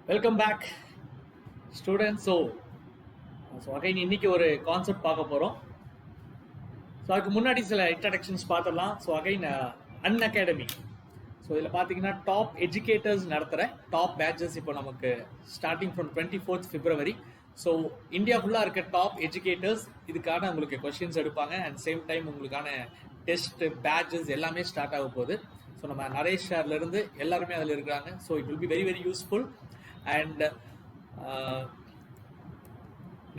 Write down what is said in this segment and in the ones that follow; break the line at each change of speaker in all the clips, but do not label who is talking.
Welcome back students. So again இன்னைக்கு ஒரு concept பார்க்க போகிறோம். ஸோ அதுக்கு முன்னாடி சில இன்ட்ரடக்ஷன்ஸ் பார்த்துடலாம். So again Unacademy. ஸோ இதில் பார்த்தீங்கன்னா டாப் எஜுகேட்டர்ஸ் நடத்துகிற டாப் பேட்சஸ் இப்போ நமக்கு starting from 24th February. So India ஃபுல்லாக இருக்க டாப் எஜுகேட்டர்ஸ் இதுக்கான உங்களுக்கு கொஸ்டின்ஸ் எடுப்பாங்க. அண்ட் சேம் டைம் உங்களுக்கான டெஸ்ட் பேட்சஸ் எல்லாமே ஸ்டார்ட் ஆக போகுது. ஸோ நம்ம நரேஷ் சார்லேருந்து எல்லாருமே அதில் இருக்கிறாங்க. So it will be very very useful. And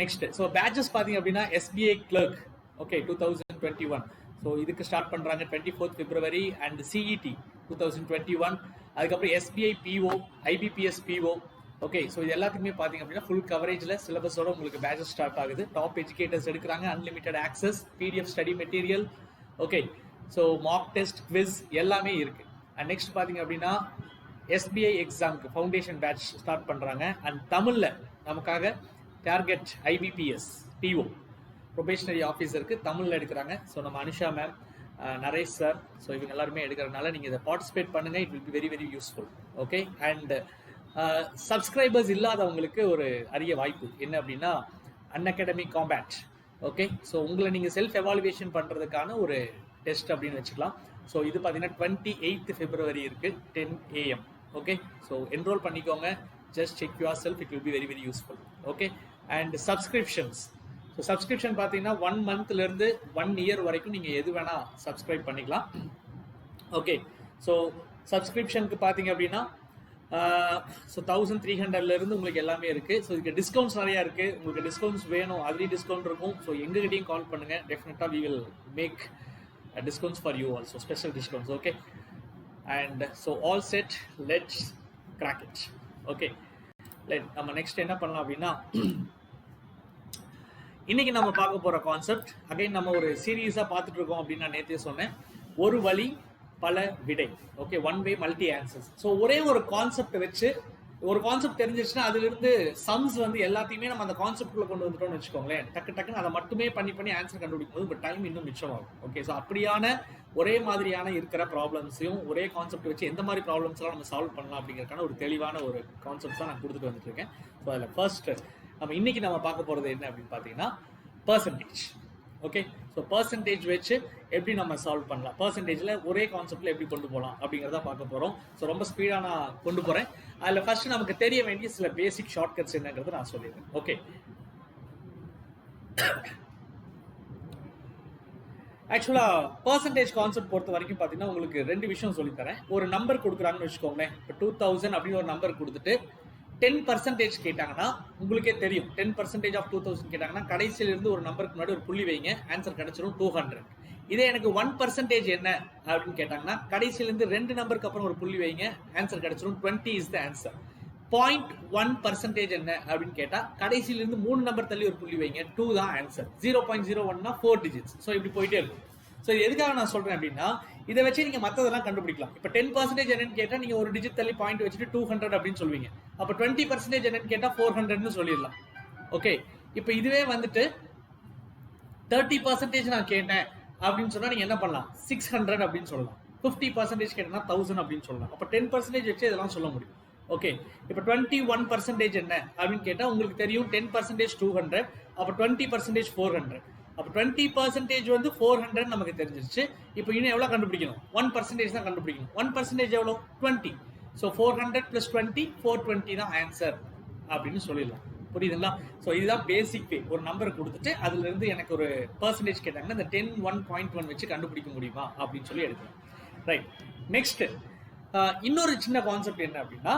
next so patches பார்த்தீங்க அப்படின்னா எஸ்பிஐ கிளர்க் ஓகே 2021. ஸோ இதுக்கு ஸ்டார்ட் பண்ணுறாங்க 24th February. And CET 2021. அதுக்கப்புறம் SBI PO, IBPS PO. Okay, so இது எல்லாத்துக்குமே பார்த்தீங்க அப்படின்னா ஃபுல் கவரேஜில் சிலபஸோட உங்களுக்கு பேட்சஸ் ஸ்டார்ட் ஆகுது. டாப் எஜுகேட்டர்ஸ் எடுக்கிறாங்க. Unlimited access, PDF study material. Okay, so mock test, quiz எல்லாமே இருக்கு. அண்ட் நெக்ஸ்ட் பார்த்தீங்க அப்படின்னா எஸ்பிஐ எக்ஸாமுக்கு ஃபவுண்டேஷன் பேட்ச் ஸ்டார்ட் பண்ணுறாங்க. அண்ட் தமிழில் நமக்காக டார்கெட் ஐபிபிஎஸ் பிஓ ப்ரொபேஷனரி ஆஃபீஸருக்கு தமிழில் எடுக்கிறாங்க. ஸோ நம்ம Anusha ma'am, Naresh sir, so இவங்க எல்லாருமே எடுக்கிறதுனால நீங்கள் இதை பார்ட்டிசிபேட் பண்ணுங்கள். It will be very very useful. Okay, and subscribers இல்லாதவங்களுக்கு ஒரு அரிய வாய்ப்பு என்ன அப்படின்னா அன்அகாடமி காம்பேட். ஓகே, ஸோ உங்களை நீங்கள் செல்ஃப் எவாலுவேஷன் பண்ணுறதுக்கான ஒரு டெஸ்ட் அப்படின்னு வச்சுக்கலாம். ஸோ இது பார்த்தீங்கன்னா 28th February இருக்குது 10 AM. ஓகே, ஸோ என்ரோல் பண்ணிக்கோங்க. Just check your self, it will be very very useful. Okay, and subscriptions. So subscription பார்த்தீங்கன்னா 1 monthலேருந்து 1 year வரைக்கும் நீங்கள் எது வேணால் சப்ஸ்கிரைப் பண்ணிக்கலாம். ஓகே, ஸோ சப்ஸ்கிரிப்ஷனுக்கு பார்த்தீங்க அப்படின்னா ஸோ 1300லேருந்து உங்களுக்கு எல்லாமே இருக்குது. ஸோ இதுக்கு டிஸ்கவுண்ட்ஸ் நிறையா இருக்குது. உங்களுக்கு டிஸ்கவுண்ட்ஸ் வேணும், அதுலேயும் டிஸ்கவுண்ட் இருக்கும். ஸோ எங்ககிட்டையும் கால் பண்ணுங்கள். டெஃபினட்டாக we will make discounts for you also, special discounts. Okay, and so all set, let's crack it. Okay, நம்ம நெக்ஸ்ட் என்ன பண்ணலாம் அப்படின்னா இன்னைக்கு நம்ம பார்க்க போற கான்செப்ட் அகைன் நம்ம ஒரு சீரியஸா பார்த்துட்டு இருக்கோம் அப்படின்னு நான் நேற்றே சொன்னேன். ஒரு வழி பல விடை. Okay, one way multi answers. So ஒரே ஒரு கான்செப்ட் வச்சு ஒரு கான்செப்ட் தெரிஞ்சிச்சுன்னா அதிலிருந்து சம்ஸ் வந்து எல்லாத்தையுமே நம்ம அந்த கான்செப்ட்குள்ள கொண்டு வந்துட்டோம்னு வச்சுக்கோங்களேன். டக்குன்னு அதை மட்டுமே பண்ணி ஆன்சர் கண்டுபிடிக்கும் போது இப்போ டைம் இன்னும் மிச்சமாகும். ஓகே, ஸோ அப்படியான ஒரே மாதிரியான இருக்கிற ப்ராப்ளம்ஸையும் ஒரே கான்செப்ட் வச்சு எந்த மாதிரி ப்ராப்ளம்ஸ்லாம் நம்ம சால்வ் பண்ணலாம் அப்படிங்கிறதுக்கான ஒரு தெளிவான ஒரு கான்செப்ட் தான் நான் கொடுத்துட்டு வந்துட்டு இருக்கேன். ஸோ அதில் ஃபர்ஸ்ட் நம்ம இன்னைக்கு நம்ம பார்க்க போகிறது என்ன அப்படின்னு பார்த்தீங்கன்னா பர்சன்டேஜ். ஓகே, ஸோ பர்சன்டேஜ் வச்சு எப்படி நம்ம சால்வ் பண்ணலாம், பர்சன்டேஜில் ஒரே கான்செப்டில் எப்படி கொண்டு போகலாம் அப்படிங்கிறத பார்க்க போகிறோம். ஸோ ரொம்ப ஸ்பீடாக நான் கொண்டு போகிறேன். அதில் ஃபர்ஸ்ட் நமக்கு தெரிய வேண்டிய சில பேசிக் ஷார்ட்கட்ஸ் என்னங்கிறது நான் சொல்லிடுறேன். ஓகே, ஆக்சுவலாக பர்சன்டேஜ் கான்செப்ட் பொறுத்த வரைக்கும் பார்த்தீங்கன்னா உங்களுக்கு 2 விஷயம் சொல்லித்தரேன். ஒரு நம்பர் கொடுக்குறாங்கன்னு வச்சுக்கோங்களேன். இப்போ 2000 அப்படின்னு ஒரு நம்பர் கொடுத்துட்டு 10% கேட்டாங்கன்னா உங்களுக்கே தெரியும். 10% ஆஃப் 2000 கேட்டாங்கன்னா கடைசியிலிருந்து ஒரு நம்பருக்கு முன்னாடி ஒரு புள்ளி வைங்க, ஆன்சர் கிடைச்சிடும் 200. இதே எனக்கு 1% என்ன அப்படின்னு கேட்டாங்கன்னா கடைசியிலிருந்து 2 நம்பருக்கு அப்புறம் ஒரு புள்ளி வைங்க, ஆன்சர் கிடைச்சிடும் 20 இஸ் த ஆன்சர். 0.1% என்ன அப்படின்னு கேட்டா கடைசியிலிருந்து 3 நம்பர் தள்ளி ஒரு புள்ளி வைங்க, 2 தான் ஆன்சர். 0.01னா 4 digits. ஸோ இப்படி போயிட்டே இருக்கும். ஸோ இது எதுக்காக நான் சொல்றேன் அப்படின்னா இதை வச்சு நீங்க மற்றதெல்லாம் கண்டுபிடிக்கலாம். இப்போ 10% என்னன்னு கேட்டா நீங்க ஒரு டிஜிட் தள்ளி பாயிண்ட் வச்சுட்டு 200 அப்படின்னு சொல்லுவீங்க. அப்போ 20% என்னன்னு கேட்டா 400ன்னு சொல்லிடலாம். ஓகே, இப்போ இதுவே வந்துட்டு 30% நான் கேட்டேன் அப்படின்னு சொன்னா நீங்க என்ன பண்ணலாம், 600 அப்படின்னு சொல்லலாம். 50% கேட்டா 1000 அப்படின்னு சொல்லலாம். அப்போ 10% வச்சு இதெல்லாம் சொல்ல முடியும். ஓகே, இப்போ 21% என்ன அப்படின்னு கேட்டா உங்களுக்கு தெரியும் 10% 200, அப்போ 20% 400. அப்போ 20% வந்து 400 நமக்கு தெரிஞ்சிருச்சு. இப்போ இன்னும் எவ்வளோ கண்டுபிடிக்கணும், 1% தான் கண்டுபிடிக்கணும். 1% எவ்வளோ, 20. ஸோ 400 + 20 420 தான் ஆன்சர் அப்படின்னு சொல்லிடலாம். புரியுதுங்களா? ஸோ இதுதான் பேசிக் வே. ஒரு நம்பர் கொடுத்துட்டு அதுல இருந்து எனக்கு ஒரு பர்சன்டேஜ் கேட்டாங்கன்னா இந்த 10 1.1 வச்சு கண்டுபிடிக்க முடியுமா அப்படின்னு சொல்லி எடுக்கலாம். ரைட், நெக்ஸ்ட் இன்னொரு சின்ன கான்செப்ட் என்ன அப்படின்னா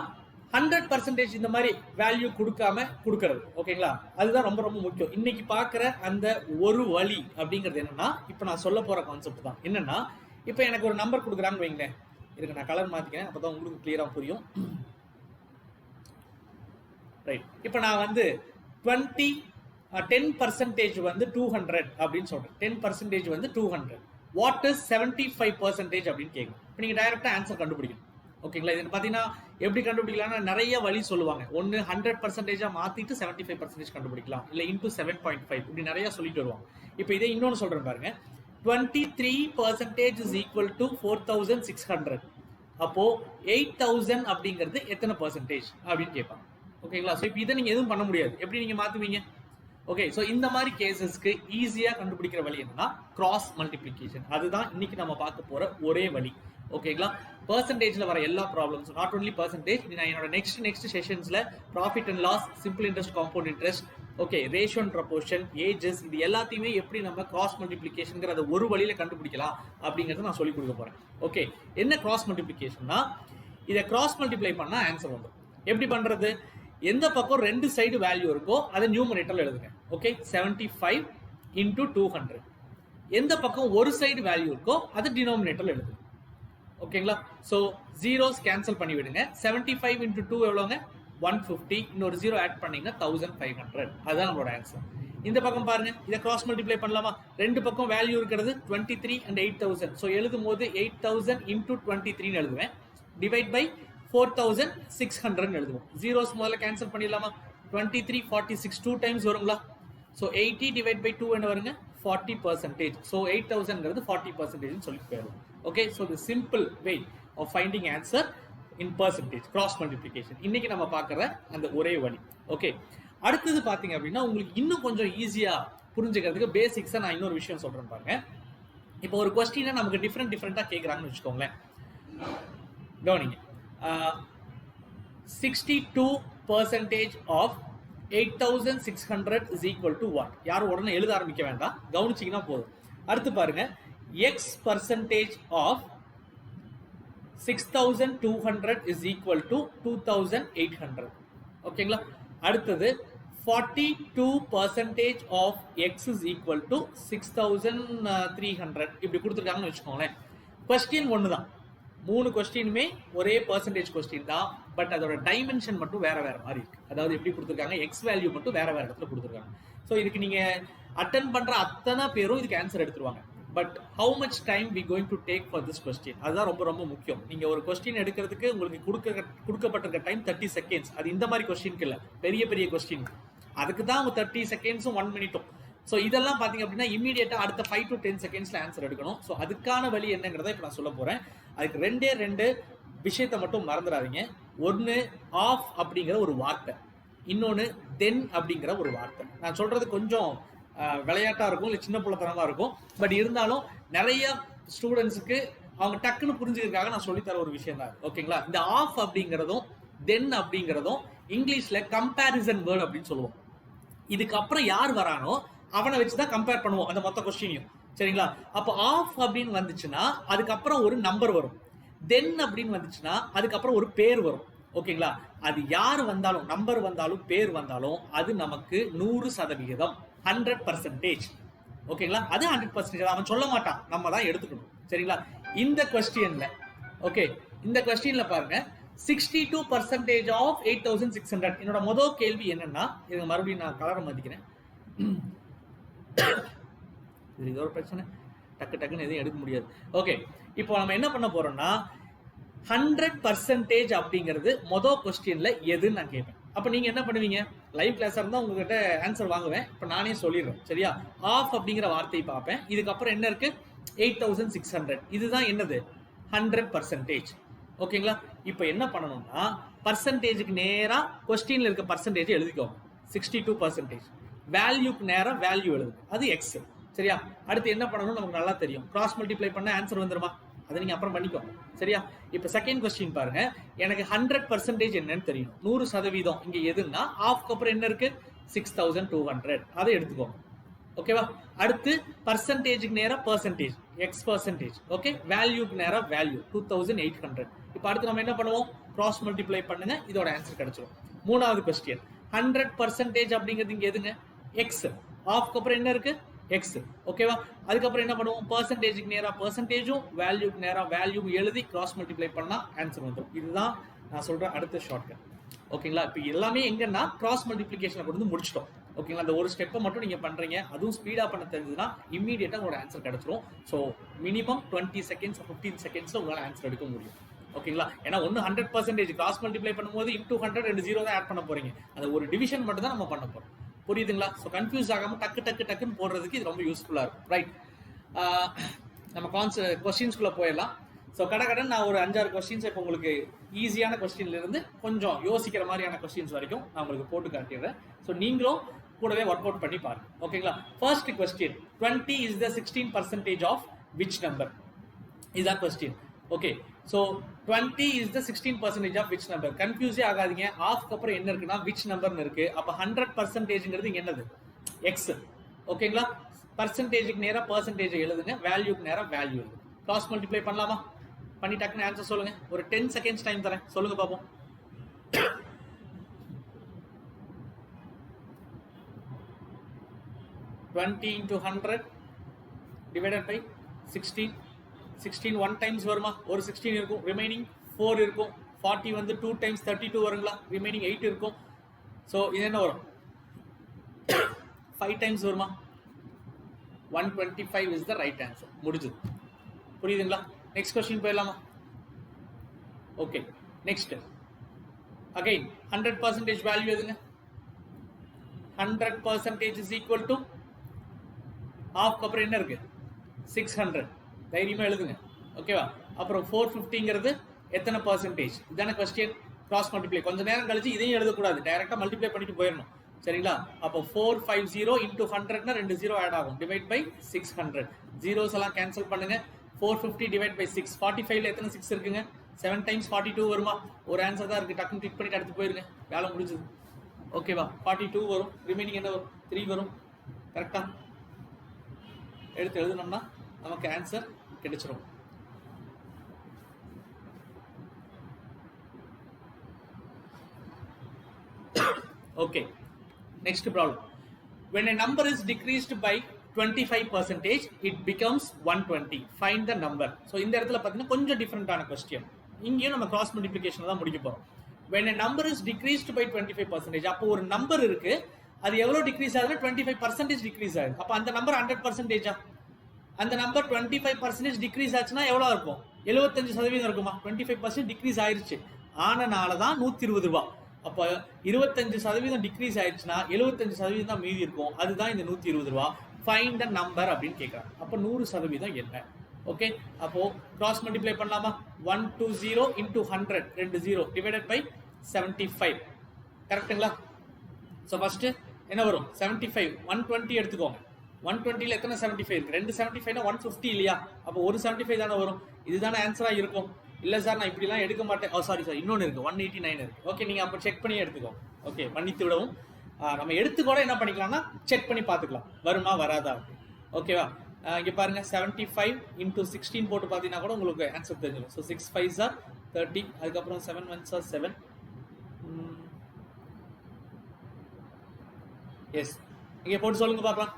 100% இந்த மாதிரி வேல்யூ கொடுக்காம கொடுக்கறது. ஓகேங்களா, அதுதான் ரொம்ப ரொம்ப முக்கியம். இன்னைக்கு பார்க்குற அந்த ஒரு வழி அப்படிங்கிறது என்னன்னா இப்போ நான் சொல்ல போற கான்செப்ட் தான். என்னன்னா இப்போ எனக்கு ஒரு நம்பர் கொடுக்குறான்னு வைங்களேன். இதுக்கு நான் கலர் மாத்திக்கிறேன், அப்பதான் உங்களுக்கு கிளியரா புரியும். ரைட், இப்போ நான் வந்து 10% வந்து 200 அப்படின்னு சொல்றேன். 10% வந்து 200. வாட் இஸ் 75% அப்படின்னு கேட்கும். இப்போ நீங்க டைரக்டா ஆன்சர் கண்டுபிடிக்கணும். ஓகேங்களா, இது பார்த்தீங்கன்னா எப்படி கண்டுபிடிக்கலாம்னா நிறைய வழி சொல்லுவாங்க. ஒன்று 100% மாற்றிட்டு 75% கண்டுபிடிக்கலாம், இல்லை இன்டூ 7.5 இப்படி நிறைய சொல்லிட்டு வருவாங்க. இப்போ இதே இன்னொன்று சொல்கிறேன் பாருங்க. 23% இஸ் ஈக்குவல் டு 4600. அப்போ 8000 அப்படிங்கிறது எத்தனை பர்சன்டேஜ் அப்படின்னு கேட்பாங்க. ஓகேங்களா? ஸோ இப்போ இதை நீங்கள் எதுவும் பண்ண முடியாது. எப்படி நீங்கள் மாற்றுவீங்க? ஓகே, ஸோ இந்த மாதிரி கேசஸ்க்கு ஈஸியாக கண்டுபிடிக்கிற வழி என்னன்னா கிராஸ் மல்டிப்ளிகேஷன். அதுதான் இன்னைக்கு நம்ம பார்க்க போற ஒரே வழி. ஓகேங்களா? பெர்சன்டேஜ்ல வர எல்லா ப்ராப்ளம்ஸ், நாட் ஒன்லி பெர்சன்டேஜ், நான் என்னோட நெக்ஸ்ட் செஷன்ஸ்ல profit and loss, simple interest, compound interest, okay, ratio and proportion, ages, இது எல்லாத்தையுமே எப்படி நம்ம கிராஸ் மல்டிப்ளிகேஷன்ங்கிறத ஒரு வழியில கண்டுபிடிக்கலாம் அப்படிங்கறத நான் சொல்லி கொடுக்க போறேன். ஓகே, என்ன கிராஸ் மல்டிப்ளிகேஷன்னா, இதை கிராஸ் மல்டிப்ளை பண்ணா ஆன்சர் வந்துடும். எப்படி பண்றது? எந்த பக்கம் ரெண்டு சைடு வேல்யூ இருக்கோ அதை நியூமரேட்டர்ல எழுதுங்க. Okay, 75 into 200. எந்த பக்கம் ஒரு சைடு வேல்யூ இருக்கோ அதை டினோமினேட்டர்ல எழுதுங்க. ஓகேங்களா? ஸோ ஜீரோஸ் கேன்சல் பண்ணி விடுங்க. 75 into 2 எவ்வளோங்க? 150. இன்னொரு ஜீரோ ஆட் பண்ணீங்கன்னா 1500. அதுதான் நம்மளோட ஆன்சர். இந்த பக்கம் பாருங்க, இதை கிராஸ் மல்டிப்ளை பண்ணலாமா? ரெண்டு பக்கம் வேல்யூ இருக்கிறது 23 and 8000. ஸோ எழுதும் போது 8000 into 23 எழுதுவேன். டிவைட் பை 4600 எழுதுவோம். ஜீரோஸ் முதல்ல கேன்சல் பண்ணிடலாமா? 23, 46 2 டைம்ஸ் வருங்களா? ஸோ 80 டிவைட் பை 2 என்ன வருங்க? 40%. ஸோ 8000ங்கிறது 40% சொல்லி போயிடும். Okay, so the simple way of finding answer in percentage cross multiplication இன்னைக்கு நம்ம பார்க்குற அந்த ஒரே வழி. ஓகே, அடுத்தது பார்த்தீங்க அப்படின்னா உங்களுக்கு இன்னும் கொஞ்சம் ஈஸியா புரிஞ்சுக்கிறதுக்கு பேசிக்ஸா நான் இன்னொரு விஷயம் சொல்றேன் பாருங்க. இப்போ ஒரு கொஸ்டினை நமக்கு டிஃப்ரெண்டா கேட்குறாங்கன்னு வச்சுக்கோங்களேன். கவனிங்க, 62% of 8600 is equal to what? யாரும் உடனே எழுத ஆரம்பிக்க வேண்டாம், கவனிச்சிங்கன்னா போதும். அடுத்து பாருங்க, x percentage of 6200 is equal to 2800. ஓகேங்களா? அடுத்தது 42% of x is equal to 6300. இப்படி கொடுத்துருக்காங்கன்னு வச்சுக்கோங்களேன். கொஸ்டின் ஒன்று தான், மூணு கொஸ்டினுமே ஒரே பர்சன்டேஜ் கொஸ்டின் தான், பட் அதோட டைமென்ஷன் மட்டும் வேற வேற மாதிரி இருக்கு. அதாவது எப்படி கொடுத்துருக்காங்க, எக்ஸ் வேல்யூ மட்டும் வேற வேற இடத்துல கொடுத்துருக்காங்க. ஸோ இதுக்கு நீங்க அட்டன் பண்ற அத்தனை பேரும் இதுக்கு ஆன்சர் எடுத்துருவாங்க. But how much time we going to take for this question, அதுதான் ரொம்ப ரொம்ப முக்கியம். நீங்க ஒரு கொஸ்டின் எடுக்கிறதுக்கு உங்களுக்கு கொடுக்கப்பட்டிருக்க டைம் 30 செகண்ட்ஸ். அது இந்த மாதிரி கொஸ்டினுக்கு இல்லை, பெரிய பெரிய கொஸ்டின். அதுக்கு தான் உங்க 30 செகண்ட்ஸும் 1 மினிட்டும். ஸோ இதெல்லாம் பார்த்தீங்க அப்படின்னா இமீடியட்டா அடுத்த 5 to 10 செகண்ட்ஸ்ல ஆன்சர் எடுக்கணும். ஸோ அதுக்கான வழி என்னங்கிறத இப்போ நான் சொல்ல போறேன். அதுக்கு ரெண்டு விஷயத்தை மட்டும் மறந்துடாதீங்க. ஒன்று ஆஃப் அப்படிங்கிற ஒரு வார்த்தை, இன்னொன்று தென் அப்படிங்கிற ஒரு வார்த்தை. நான் சொல்றது கொஞ்சம் விளையாட்டா இருக்கும், இல்லை சின்ன புள்ளத்தனமா இருக்கும். பட் இருந்தாலும் நிறைய ஸ்டூடெண்ட்ஸுக்கு அவங்க டக்குன்னு புரிஞ்சுக்கிறதுக்காக நான் சொல்லித்தர ஒரு விஷயம் தான். ஓகேங்களா? இந்த ஆஃப் அப்படிங்கிறதும் தென் அப்படிங்கிறதும் இங்கிலீஷ்ல கம்பேரிசன் வேர்ட் அப்படின்னு சொல்லுவோம். இதுக்கப்புறம் யார் வரானோ அவனை வச்சுதான் கம்பேர் பண்ணுவோம் அந்த மொத்த கொஸ்டினையும். சரிங்களா? அப்போ ஆஃப் அப்படின்னு வந்துச்சுன்னா அதுக்கப்புறம் ஒரு நம்பர் வரும். தென் அப்படின்னு வந்துச்சுன்னா அதுக்கப்புறம் ஒரு பேர் வரும். ஓகேங்களா? அது யார் வந்தாலும், நம்பர் வந்தாலும் பேர் வந்தாலும் அது நமக்கு 100%, 100%. ஓகேங்களா? அது 100%. அவன் சொல்ல மாட்டான், நம்ம தான் எடுத்துக்கணும். சரிங்களா? இந்த கொஸ்டின்ல ஓகே, இந்த கொஸ்டின்ல பாருங்க, 62% of 8600. என்னோட முதல் கேள்வி என்னன்னா, இது மறுபடியும் நான் கலரை மதிக்கிறேன். இது ஒரு பிரச்சனை, டக்குன்னு எதையும் எடுக்க முடியாது. ஓகே, இப்போ நம்ம என்ன பண்ண போறோம்னா 100% அப்படிங்கிறது மொதல் கொஸ்டின்ல எதுன்னு நான் கேட்பேன். அப்ப நீங்க என்ன பண்ணுவீங்க? லைவ் கிளாஸா இருந்தா உங்ககிட்ட ஆன்சர் வாங்குவேன். இப்ப நானே சொல்லிடுறேன். சரியா? ஆஃப் அப்படிங்கிற வார்த்தையை பார்ப்பேன். இதுக்கப்புறம் என்ன இருக்கு? 8600. இதுதான் என்னது? 100%. ஓகேங்களா? இப்போ என்ன பண்ணணும்னா பர்சன்டேஜுக்கு நேரா கொஸ்டின்ல இருக்க பர்சன்டேஜ் எழுதிக்கோங்க. 62%. வேல்யூக்கு நேரா வேல்யூ எழுதுங்க, அது எக்ஸ். சரியா? அடுத்து என்ன பண்ணணும் நமக்கு நல்லா தெரியும். கிராஸ் மல்டிப்ளை பண்ண ஆன்சர் வந்துருமா? அதை நீங்க அப்புறம் பண்ணிக்கோங்க. சரியா? இப்போ செகண்ட் கொஸ்டின் பாருங்க, எனக்கு 100% என்னன்னு தெரியும். 100% இங்க எதுன்னா ஆஃப்க்கு அப்புறம் என்ன இருக்கு? 6200. அதை எடுத்துக்கோங்க. ஓகேவா? அடுத்து பர்சன்டேஜுக்கு நேரா பர்சன்டேஜ், எக்ஸ் பர்சன்டேஜ். ஓகே, வேல்யூக்கு நேரா வேல்யூ 2800. இப்போ அடுத்து நம்ம என்ன பண்ணுவோம்? கிராஸ் மல்டிப்ளை பண்ணுங்க, இதோட ஆன்சர் கிடைச்சிடும். மூணாவது கொஸ்டின், 100% அப்படிங்கிறது இங்க எதுங்க? எக்ஸ். ஆஃப்க்கு அப்புறம் என்ன இருக்கு? எக்ஸ். ஓகேவா? அதுக்கப்புறம் என்ன பண்ணுவோம்? பர்சன்டேஜுக்கு நேரா பர்சன்டேஜும் வேல்யூக்கு நேரா வேல்யூ எழுதி கிராஸ் மல்டிப்ளை பண்ணா ஆன்சர் வந்துடும். இதுதான் நான் சொல்ற அடுத்த ஷார்ட்கட். ஓகேங்களா? இப்போ எல்லாமே எங்கன்னா கிராஸ் மல்டிப்ளிகேஷனை கொண்டு வந்து முடிச்சிட்டோம். ஓகேங்களா? அந்த ஒரு ஸ்டெப்பை மட்டும் நீங்க பண்றீங்க, அதுவும் ஸ்பீடா பண்ண தெரிஞ்சதுன்னா இம்மீடியட்டா உங்களோட ஆன்சர் கிடைச்சிரும். ஸோ மினிமம் 20 செகண்ட்ஸ் 15 செகண்ட்ஸ்ல உங்களால் ஆன்சர் எடுக்க முடியும். ஓகேங்களா? ஏன்னா ஒன்று 100% கிராஸ் மல்டிப்ளை பண்ணும்போது இன்டூ 100 2 0 தான் ஆட் பண்ண போறீங்க. அந்த ஒரு டிவிஷன் மட்டும் தான் நம்ம பண்ண போறோம். புரியுதுங்களா? ஸோ கன்ஃபியூஸ் ஆகாம டக்குன்னு போடுறதுக்கு இது ரொம்ப யூஸ்ஃபுல்லா இருக்கும். ரைட், நம்ம கொஸ்டின்ஸ்குள்ள போயிடலாம். ஸோ கடன் நான் ஒரு 5-6 கொஸ்டின்ஸ் இப்போ உங்களுக்கு ஈஸியான கொஸ்டின்ல இருந்து கொஞ்சம் யோசிக்கிற மாதிரியான கொஸ்டின்ஸ் வரைக்கும் நான் உங்களுக்கு போட்டு காட்டிடுறேன். ஸோ நீங்களும் கூடவே ஒர்க் அவுட் பண்ணி பாருங்க. ஓகேங்களா? First question, 20 is the 16% of which number? இதுதான் question. Okay, so 20 is the 16% of which number? கன்ஃபியூஸே ஆகாதீங்க. ஆஃப்க்கு அப்புறம் என்ன இருக்குன்னா விச் நம்பர்னு இருக்கு. அப்போ 100%ங்கிறது என்னது? எக்ஸ். ஓகேங்களா? பர்சன்டேஜுக்கு நேராக பர்சன்டேஜ் எழுதுங்க, வேல்யூக்கு நேராக வேல்யூ எழுதுங்க. கிராஸ் மல்டிப்ளை பண்ணலாமா? பண்ணி டக்குன்னு ஆன்சர் சொல்லுங்க. ஒரு 10 செகண்ட்ஸ் டைம் தரேன், சொல்லுங்க பார்ப்போம். 20 into 100 divided by 16. 16 1 times வருமா? ஒரு 16 இருக்கும், ரிமைனிங் 4 இருக்கும். 40 வந்து 2 times 32 வருங்களா? ரிமைனிங் 8 இருக்கும். ஸோ இது என்ன வரும்? 5 times வருமா? 125 is the right answer. முடிஞ்சது. புரியுதுங்களா? நெக்ஸ்ட் கொஸ்டின் போயிடலாமா? ஓகே, நெக்ஸ்ட் அகைன் 100% வேல்யூ எதுங்க? 100% is equal to ஆஃப்க்கு அப்புறம் என்ன இருக்கு? 600. தைரியமா எழுதுங்க. ஓகேவா? அப்புறம் 450ங்கிறது எத்தனை பர்சன்டேஜ்? இதான கொஸ்டின். கிராஸ் மல்டிப்ளை கொஞ்சம் நேரம் கழிச்சு இதையும் எழுதக்கூடாது, டைரக்டா மல்டிப்ளை பண்ணிட்டு போயிடணும். சரிங்களா? அப்போ 450 into 100னா 2 0 ஆட் ஆகும். Divide by 600. ஜீரோஸ் எல்லாம் கேன்சல் பண்ணுங்க. 450 டிவைட் பை 6. 45ல எத்தனை 6 இருக்குங்க? 7 times 42 வருமா? ஒரு ஆன்சர் தான் இருக்கு, டக்குன்னு கிளிக் பண்ணிட்டு அடுத்து போயிருங்க, வேலை முடிஞ்சது. ஓகேவா? 42 வரும், ரிமைனிங் என்ன வரும்? 3 வரும். கரெக்டா? எடுத்து எழுதுனோம்னா நமக்கு ஆன்சர் கிடைச்சிரும். Okay, next problem. When a number is decreased by 25%, it becomes 120. Find the number. So இந்த இடத்துல பார்த்தீங்கன்னா கொஞ்சம் டிஃபரெண்டான கொஸ்டின். இங்கேயும் நம்ம கிராஸ் மல்டிப்ளிகேஷன் தான் முடிக்க போறோம். When a number is decreased by 25%, அப்போ ஒரு நம்பர் இருக்கு, அது எவ்வளவு டிக்ரீஸ் ஆகுதுன்னா 25% டிக்ரீஸ் ஆகுது. அப்போ அந்த நம்பர் 100%, அந்த நம்பர் 25% டிக்ரீஸ் ஆச்சுன்னா எவ்வளவு இருக்கும்? 75% இருக்குமா? 25% டிக்ரீஸ் ஆயிருச்சு, ஆனனால தான் 120 ரூபாய். அப்போ 25% டிக்ரீஸ் ஆயிடுச்சுன்னா 75% தான் மீதி இருக்கும், அதுதான் இந்த 120 ரூபாய். ஃபைண்ட் த நம்பர் அப்படின்னு கேட்குறாங்க. அப்போ 100% என்ன? ஓகே, அப்போ கிராஸ் மல்டிப்ளை பண்ணலாமா? 120 into 100 2 0 டிவைடட் பை 75. கரெக்டுங்களா? ஸோ ஃபர்ஸ்ட் என்ன வரும்? 75. 120 எடுத்துக்கோங்க. 120ல எத்தனை 75 இருக்கு? 2 75னா 150 இல்லையா? அப்போ ஒரு 75 தானே வரும். இதுதானே ஆன்சரா இருக்கும். இல்ல சார் நான் இப்படிலாம் எடுக்க மாட்டேன். சாரி சார், இன்னொன்று இருக்கு, 189 இருக்கு. ஓகே, நீங்க அப்போ செக் பண்ணி எடுத்துக்கோ. ஓகே, மன்னித்து விடவும். நம்ம எடுத்து கூட என்ன பண்ணிக்கலாம்னா செக் பண்ணி பார்த்துக்கலாம், வருமா வராதா. ஓகேவா? இங்கே பாருங்க, 75 into 16 போட்டு பார்த்தீங்கன்னா கூட உங்களுக்கு ஆன்சர் தெரிஞ்சிடும். ஸோ 6 5s are 30, அதுக்கப்புறம் 7 1s are 7. எஸ், இங்கே போட்டு சொல்லுங்க பார்க்கலாம்.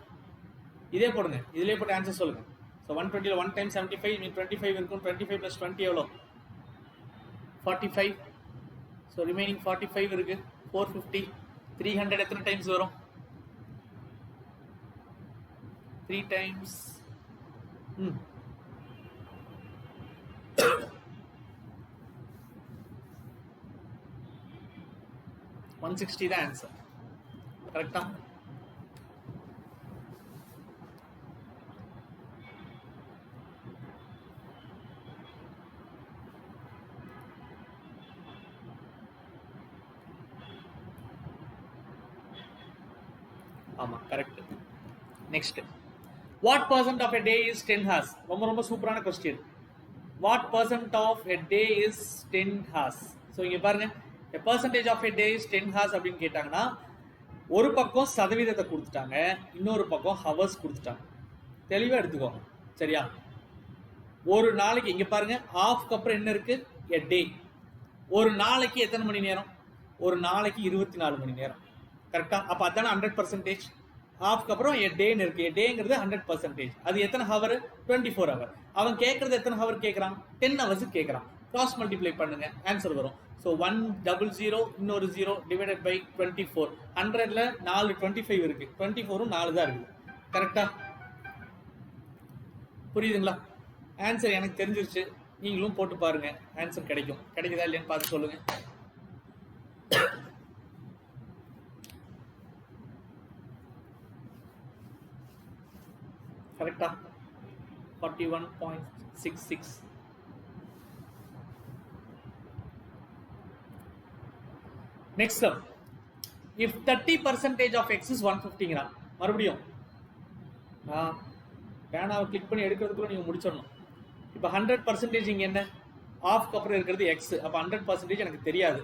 இதே போடுங்க, இதிலே போட்டு ஆன்சர் சொல்லுங்க. ஸோ 120ல 1 times 75 25 இருக்கும். 25 plus 20 எவ்வளோ? 45. ஸோ ரிமைனிங் 45 இருக்கு. 450. 300 எத்தனை டைம்ஸ் வரும்? 3 times 160 தான் ஆன்சர். கரெக்டா? ஆமா, correct. Next, what percent of a day is 10 hours? ரொம்ப ரொம்ப சூப்பரான question. What percent of a day is 10 hours? So இங்க பாருங்க, a percentage of a day is 10 hours அப்படின்னு கேட்டாங்கன்னா ஒரு பக்கம் சதவீதத்தை கொடுத்துட்டாங்க, இன்னொரு பக்கம் ஹவர்ஸ் கொடுத்துட்டாங்க. தெளிவா எடுத்துக்கோங்க. சரியா? ஒரு நாளைக்கு இங்க பாருங்க, ஆஃப்க்கு அப்புறம் என்ன இருக்கு? a day. ஒரு நாளைக்கு எத்தனை மணி நேரம்? ஒரு நாளைக்கு 24 மணி நேரம். கரெக்டா? அப்போ அதான 100%. ஆஃப்க்கு அப்புறம் எ டேன்னு இருக்கு. எ டேங்கிறது 100%. அது எத்தனை ஹவர்? 24 ஹவர். அவன் கேட்கறது எத்தனை ஹவர் கேட்கறான்? 10 ஹவர்ஸ் கேட்கறான். கிராஸ் மல்டிப்ளை பண்ணுங்க, ஆன்சர் வரும். ஸோ 100 இன்னொரு 0 டிவைடட் பை 24. 100ல 4 25 இருக்கு, 24ம் 4 தான் இருக்கு. கரெக்டா? புரியுதுங்களா? ஆன்சர் எனக்கு தெரிஞ்சிருச்சு, நீங்களும் போட்டு பாருங்க, ஆன்சர் கிடைக்கும். கிடைக்குதா இல்லையான்னு பார்த்து சொல்லுங்க. கரெக்டா? 41.66. next sum, if 30% of x is 150 மறுபடியும் பேனாவை கிளிக் பண்ணி எடுக்கிறதுக்குள்ள நீங்க முடிச்சிடணும். இப்போ 100% இங்க என்ன ஆஃப்க்கு அப்புறம் இருக்கிறது x, அப்போ 100% எனக்கு தெரியாது.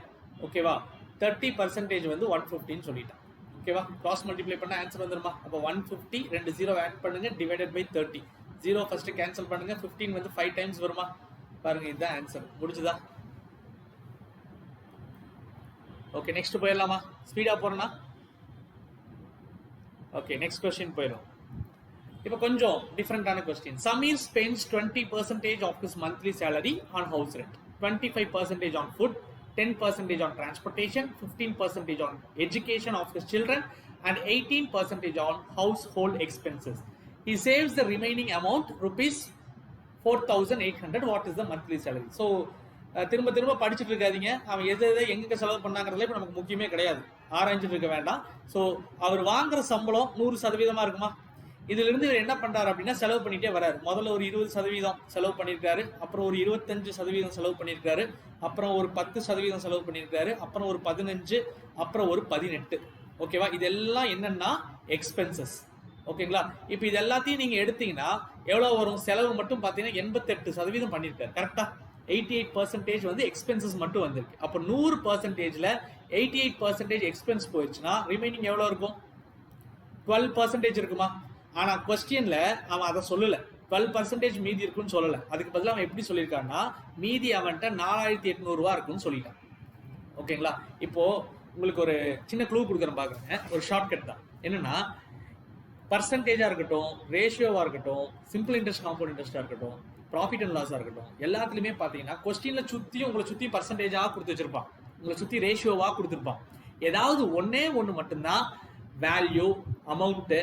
ஓகேவா? 30% வந்து 150ன்னு சொல்லிட்டேன். ஓகேவா? கிராஸ் மல்டிப்ளை பண்ண ஆன்சர் வந்துருமா? அப்போ 150 ரெண்டு 0 ஆட் பண்ணுங்க டிவைடட் பை 30. 0 ஃபர்ஸ்ட் கேன்சல் பண்ணுங்க. 15 வந்து 5 டைம்ஸ் வருமா? பாருங்க, இதுதான் ஆன்சர். முடிஞ்சுதா? ஓகே, நெக்ஸ்ட் போயிடலாமா? ஸ்பீடா போறேன்னா? ஓகே, நெக்ஸ்ட் क्वेश्चन போயிடும். இப்போ கொஞ்சம் டிஃபரெண்டான question. Samir spends 20% of his monthly salary on house rent, 25% on food, 10% on transportation, 15% on education of his children, and 18% on household expenses. He saves the remaining amount rupees 4,800. What is the monthly salary? So திரும்ப திரும்ப படிச்சுட்டு இருக்காதீங்க. அவன் எதை எங்க செலவு பண்ணாங்கிறதுல இப்போ நமக்கு முக்கியமே கிடையாது, ஆராய்ஞ்சிட்டு இருக்க வேண்டாம். ஸோ அவர் வாங்குற சம்பளம் 100% இருக்குமா? இதுல இருந்து இவர் என்ன பண்றாரு அப்படின்னா செலவு பண்ணிட்டே வராரு. முதல்ல ஒரு 20% செலவு பண்ணியிருக்காரு, அப்புறம் ஒரு 25% செலவு பண்ணியிருக்காரு, அப்புறம் ஒரு 10% செலவு பண்ணியிருக்காரு, அப்புறம் ஒரு 15, அப்புறம் ஒரு 18. ஓகேவா? இதெல்லாம் என்னன்னா எக்ஸ்பென்சஸ். ஓகேங்களா? இப்போ இது எல்லாத்தையும் நீங்க எடுத்தீங்கன்னா எவ்வளவு வரும்? செலவு மட்டும் பார்த்தீங்கன்னா 88% பண்ணியிருக்காரு. கரெக்டா? 88% வந்து எக்ஸ்பென்சஸ் மட்டும் வந்திருக்கு. அப்போ 100%ல 88% எக்ஸ்பென்ஸ் போயிடுச்சுன்னா ரிமைனிங் எவ்வளவு இருக்கும்? 12% இருக்குமா? ஆனா क्वेश्चनல அவன் அதை சொல்லல. 12% மீதி இருக்குன்னு சொல்லல. அதுக்கு பதிலா அவன் எப்படி சொல்லியிருக்கான்னா மீதி அவன்கிட்ட 4800 ரூபா இருக்குன்னு சொல்லிட்டான். ஓகேங்களா? இப்போ உங்களுக்கு ஒரு சின்ன க்ளூ கொடுக்குறேன் பாருங்க. ஒரு ஷார்ட்கட் தான். என்னன்னா பர்சன்டேஜா இருக்கட்டும், ரேஷியோவா இருக்கட்டும், சிம்பிள் இன்ட்ரெஸ்ட் காம்பவுண்ட் இன்ட்ரெஸ்டா இருக்கட்டும், ப்ராஃபிட் அண்ட் லாஸா இருக்கட்டும், எல்லாத்துலயுமே பாத்தீங்கன்னா கொஸ்டின்ல சுத்தியும் உங்களை சுத்தி பர்சன்டேஜா கொடுத்து வச்சிருப்பான், உங்களை சுத்தி ரேஷியோவா கொடுத்துருப்பான். ஏதாவது ஒன்னே ஒன்று மட்டும்தான் வேல்யூ, அமௌண்ட்,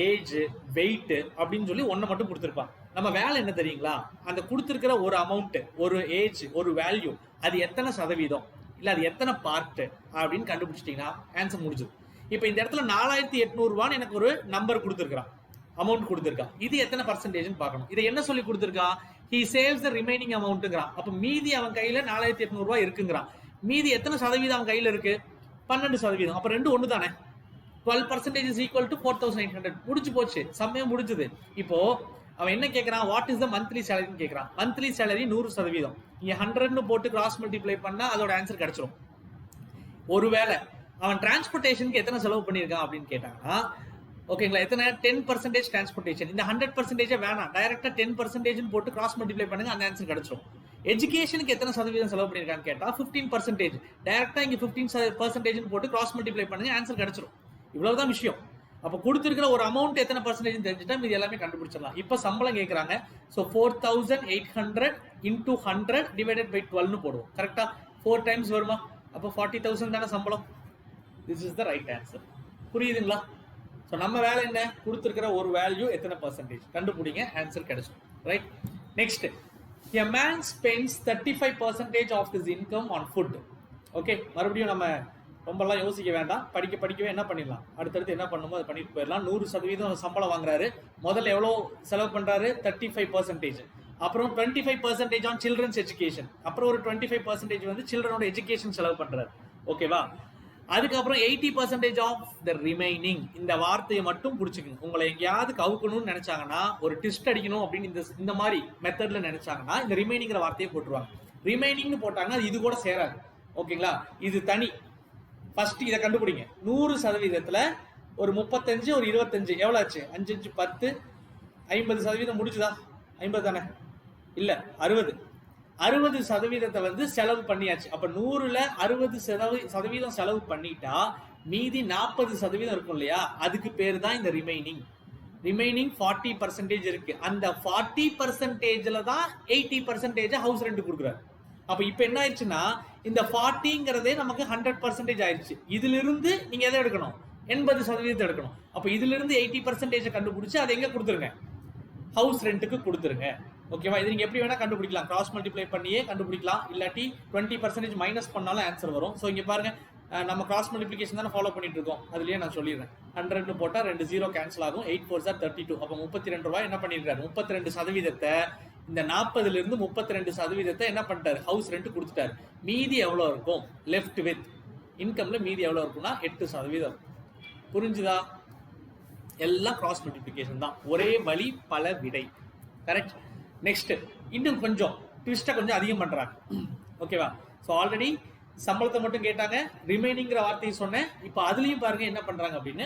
ஏஜ், வெயிட் அப்படின்னு சொல்லி ஒன்றை மட்டும் கொடுத்துருப்பான். நம்ம வேலை என்ன தெரியுங்களா? அந்த கொடுத்துருக்கிற ஒரு அமௌண்ட், ஒரு ஏஜ், ஒரு வேல்யூ, அது எத்தனை சதவீதம் இல்ல அது எத்தனை பார்ட் அப்படின்னு கண்டுபிடிச்சிட்டீங்கன்னா ஆன்சர் முடிஞ்சது. இப்போ இந்த இடத்துல 4800 ரூபான்னு எனக்கு ஒரு நம்பர் கொடுத்துருக்கான், அமௌண்ட் கொடுத்துருக்கான். இது எத்தனை பர்சன்டேஜ்னு பார்க்கணும். இதை என்ன சொல்லி கொடுத்துருக்கான்? he saves the remaining amountங்கிறான். அப்ப மீதி அவன் கையில 4800 ரூபாய் இருக்குங்கிறான். மீதி எத்தனை சதவீதம் அவன் கையில இருக்கு? 12%. அப்ப ரெண்டு ஒண்ணு தானே. 12% is equal to 4800. முடிஞ்சு போச்சு, சமயம் முடிஞ்சது. இப்போ அவன் என்ன கேட்கறான்? வாட் இஸ் த மந்த்லி சேலரின்னு கேட்கறான். Monthly salary 100%. நீங்க 100ன்னு போட்டு கிராஸ் மல்டிப்ளை பண்ணா அதோட ஆன்சர் கிடைச்சிரும். ஒருவேளை அவன் டிரான்ஸ்போர்டேஷனுக்கு எத்தனை செலவு பண்ணியிருக்கான் அப்படின்னு கேட்டாங்கன்னா, ஓகேங்களா, எத்தனை 10% டிரான்ஸ்போர்டேஷன். இந்த 100% வேணாம், டைரக்டா 10% போட்டு கிராஸ் மல்டிப்ளை பண்ணுங்க, அந்த ஆன்சர் கிடைச்சிரும். எஜுகேஷனுக்கு எத்தனை சதவீதம் செலவு பண்ணியிருக்கான்னு கேட்டா 15%. டைரக்டா இங்க 15% போட்டு கிராஸ் மல்டிப்ளை பண்ணுங்க, ஆன்சர் கிடைச்சிரும். இவ்வளவுதான் விஷயம். அப்ப கொடுத்திருக்கிற ஒரு அமௌண்ட் எத்தனை பர்சன்டேஜ் தெரிஞ்சுட்டா இது எல்லாமே கண்டுபிடிச்சிடலாம். இப்ப சம்பளம் கேட்கறாங்க. சோ 4800 into 100 divided by 12 போடுவோம். கரெக்டா? 4 டைம்ஸ் வருமா? அப்ப 40,000 தானே சம்பளம். This is the right answer. புரியுதுங்களா? ஸோ நம்ம வேலை என்ன? கொடுத்துருக்கிற ஒரு வேல்யூ எத்தனை பர்சன்டேஜ் கண்டுபிடிங்க, ஆன்சர் கிடைச்சிடும். Right. Next, a man spends 35% of his income on food. Okay, மறுபடியும் நம்ம ரொம்பலாம் யோசிக்க வேண்டாம். படிக்கவே என்ன பண்ணிடலாம், அடுத்தடுத்து என்ன பண்ணுமோ அதை பண்ணிட்டு போயிடலாம். 100% சம்பளம் வாங்குறாரு. முதல்ல எவ்வளோ செலவு பண்றாரு? 35%. அப்புறம் 25% ஆன் சில்ட்ரன்ஸ் எஜுகேஷன். அப்புறம் ஒரு 25% வந்து சில்ட்ரனோட எஜுகேஷன் செலவு பண்றாரு. ஓகேவா? அதுக்கப்புறம் 80% ஆஃப் த ரிமைனிங். இந்த வார்த்தையை மட்டும் பிடிச்சிக்கணும். உங்களை எங்கேயாவது கவுக்கணும்னு நினைச்சாங்கன்னா, ஒரு ட்விஸ்ட் அடிக்கணும் அப்படின்னு இந்த மாதிரி மெத்தட்ல நினைச்சாங்கன்னா இந்த ரிமைனிங்கிற வார்த்தையை போட்டுருவாங்க. ரிமைனிங்னு போட்டாங்கன்னா இது கூட சேராது. ஓகேங்களா? இது தனி. ஃபர்ஸ்ட் இதை கண்டுபிடிங்க. 100%த்துல ஒரு 35, ஒரு 25 எவ்வளவு ஆச்சு? 5 5 10, 50% முடிச்சுதா? 50 தானே? இல்ல 60. 60% வந்து செலவு பண்ணியாச்சு. அப்ப 100ல 60% செலவு பண்ணிட்டா மீதி 40% இருக்கும் இல்லையா? அதுக்கு பேரு தான் இந்த ரிமைனிங். ரிமைனிங் 40% இருக்கு. அந்த 40%ல தான் 80% ஹவுஸ் ரெண்ட் கொடுக்குறாரு. அப்ப இப்ப என்ன ஆயிடுச்சுன்னா இந்த 40ங்கிறதே நமக்கு 100% ஆயிடுச்சு. இதுல இருந்து நீங்க எதை எடுக்கணும்? 80% எடுக்கணும். அப்ப இதுல இருந்து 80% கண்டுபிடிச்சு அதை எங்க கொடுத்துருங்க? ஹவுஸ் ரெண்ட்டுக்கு கொடுத்துருங்க. ஓகேவா? இது நீங்க எப்படி வேணா கண்டுபிடிக்கலாம். கிராஸ் மல்டிப்ளை பண்ணியே கண்டுபிடிக்கலாம். இல்லாட்டி 20% மைனஸ் பண்ணாலும் ஆன்சர் வரும். ஸோ இங்க பாருங்க, நம்ம கிராஸ் மல்டிபிளிகேஷன் தானே ஃபாலோ பண்ணிட்டு இருக்கோம். அதுலயே நான் சொல்லிடுறேன். 100 போட்டா 2 0 கேன்சல் ஆகும். 8 4 are 32. அப்ப 32 ரூபாய் என்ன பண்ணிருக்காரு? 32% இந்த 40ல இருந்து 32% என்ன பண்ணிட்டாரு? ஹவுஸ் ரெண்ட் கொடுத்துட்டாரு. மீதி எவ்வளவு இருக்கும்? லெஃப்ட் வித் இன்கம்ல மீதி எவ்வளவு இருக்கும்னா 8%. புரிஞ்சுதா? எல்லாம் கிராஸ் மல்டிப்ளிகேஷன் தான். ஒரே வழி பல விடை. கரெக்ட். நெக்ஸ்ட் இன்னும் கொஞ்சம் ட்விஸ்டா கொஞ்சம் அதிகம் பண்றாங்க. ஓகேவா? ஸோ ஆல்ரெடி சம்பளத்தை மட்டும் கேட்டாங்க, ரிமைனிங்கிற வார்த்தையை சொன்னேன். இப்போ அதுலயும் பாருங்க என்ன பண்றாங்க அப்படின்னு.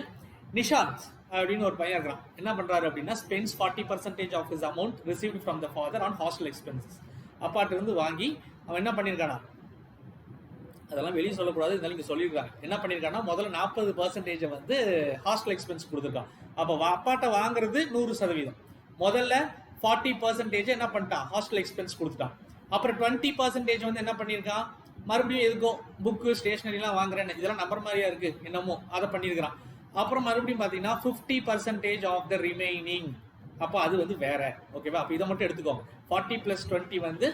நிஷாந்த் அப்படின்னு ஒரு பையன் இருக்கிறான். என்ன பண்றாரு அப்படின்னா spends 40% of his amount received from the father on hostel expenses. அப்பாட்ட இருந்து வாங்கி அவன் என்ன பண்ணியிருக்கானா, அதெல்லாம் வெளியே சொல்லக்கூடாது, இருந்தாலும் இங்கே சொல்லியிருக்காங்க. என்ன பண்ணியிருக்காங்கன்னா முதல்ல 40% வந்து ஹாஸ்டல் எக்ஸ்பென்ஸ் கொடுத்துருக்கான். அப்போ அப்பாட்ட வாங்குறது 100%. முதல்ல 40% என்ன பண்ணிட்டான், ஹாஸ்டல் எக்ஸ்பென்ஸ் கொடுத்துட்டான். அப்புறம் 20% வந்து என்ன பண்ணியிருக்கான், மறுபடியும் எதுக்கோ புக்கு ஸ்டேஷனரிலாம் வாங்குறேன்னு, இதெல்லாம் நம்பர் மாதிரியா இருக்கு என்னமோ, அதை பண்ணியிருக்கிறான். அப்புறம் மறுபடியும் பார்த்தீங்கன்னா 50% ஆஃப் த ரிமைனிங். அப்போ அது வந்து வேற. ஓகேவா? அப்போ இதை மட்டும் எடுத்துக்கோங்க. 40 + 20 வந்து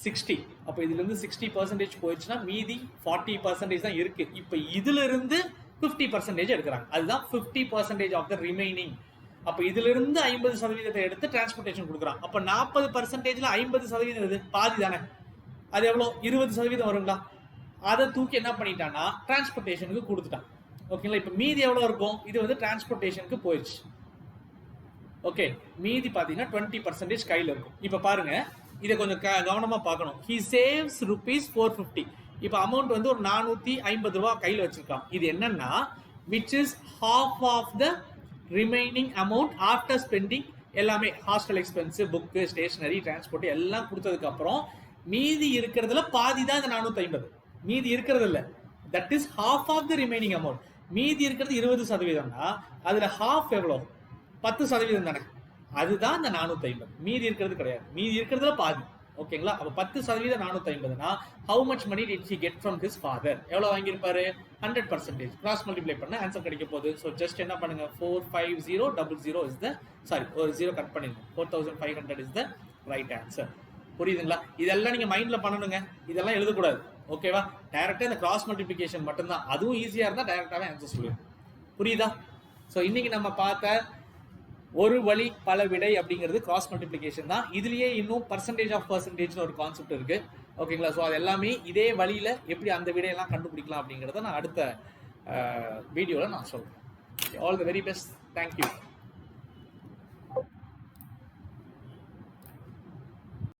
60. அப்போ இதுல இருந்து 60% போயிடுச்சுன்னா மீதி 40% தான் இருக்கு. இப்போ இதுல இருந்து 50% எடுக்கிறாங்க. அதுதான் 50% ஆஃப் த ரிமைனிங். அப்போ இதுல இருந்து 50% எடுத்து டிரான்ஸ்போர்டேஷன் கொடுக்குறான். அப்போ 40%ல 50% பாதி தானே, அது எவ்வளோ, 20% வருங்களா? அதை தூக்கி என்ன பண்ணிட்டான்னா டிரான்ஸ்போர்டேஷனுக்கு கொடுத்துட்டான். ஓகேங்களா? இப்போ மீதி எவ்வளோ இருக்கும், இது வந்து டிரான்ஸ்போர்டேஷனுக்கு போயிடுச்சு. ஓகே, மீதி பார்த்தீங்கன்னா 20% கையில் இருக்கும். இப்போ பாருங்க, இதை கொஞ்சம் கவனமாக பார்க்கணும். He saves ₹450. இப்போ அமௌண்ட் வந்து ஒரு ₹450 கையில் வச்சிருக்கான். இது என்னன்னா which is half of the remaining amount after spending எல்லாமே, hostel expense, book, stationery, transport எல்லாம் கொடுத்ததுக்கு அப்புறம் மீதி இருக்கிறதுல பாதி தான் இந்த 450. மீதி இருக்கிறது இல்லை, that is half of the remaining amount. மீதி இருக்கிறது 20%. அதுல ஹாஃப் எவ்வளோ, 10% தானே, அதுதான் இந்த 450. மீதி இருக்கிறது கிடையாது, மீதி இருக்கிறதுல பாதி. ஓகேங்களா? அப்போ 10% 450னா how much money did he get from his father? எவ்வளோ வாங்கியிருப்பாரு? 100%. கிராஸ் மல்டிப்ளை பண்ண ஆன்சர் கிடைக்க போகுது. ஸோ ஜஸ்ட் என்ன பண்ணுங்க, 45000 இஸ் த, சாரி ஒரு 0 கட் பண்ணிருங்க, 4500 இஸ் த ரைட் ஆன்சர். புரியுதுங்களா? இதெல்லாம் நீங்க மைண்ட்ல பண்ணணுங்க, இதெல்லாம் எழுதக்கூடாது. ஓகேவா? டைரக்டா இந்த கிராஸ் மல்டிப்ளிகேஷன் மட்டும்தான். அதுவும் ஈஸியா இருந்தா டைரக்டாவே ஆன்சர் சொல்லுவோம். புரியுதா? ஸோ இன்னைக்கு நம்ம பார்த்த ஒரு வழி பல விடை அப்படிங்கிறது கிராஸ் மல்டிப்ளிகேஷன் தான். இதுலயே இன்னும் பர்சன்டேஜ் ஆஃப் பர்சன்டேஜ்னு ஒரு கான்செப்ட் இருக்கு. ஓகேங்களா? ஸோ அது எல்லாமே இதே வழியில எப்படி அந்த விடையெல்லாம் கண்டுபிடிக்கலாம் அப்படிங்கிறத நான் அடுத்த வீடியோவில் நான் சொல்றேன். All the very best. Thank you.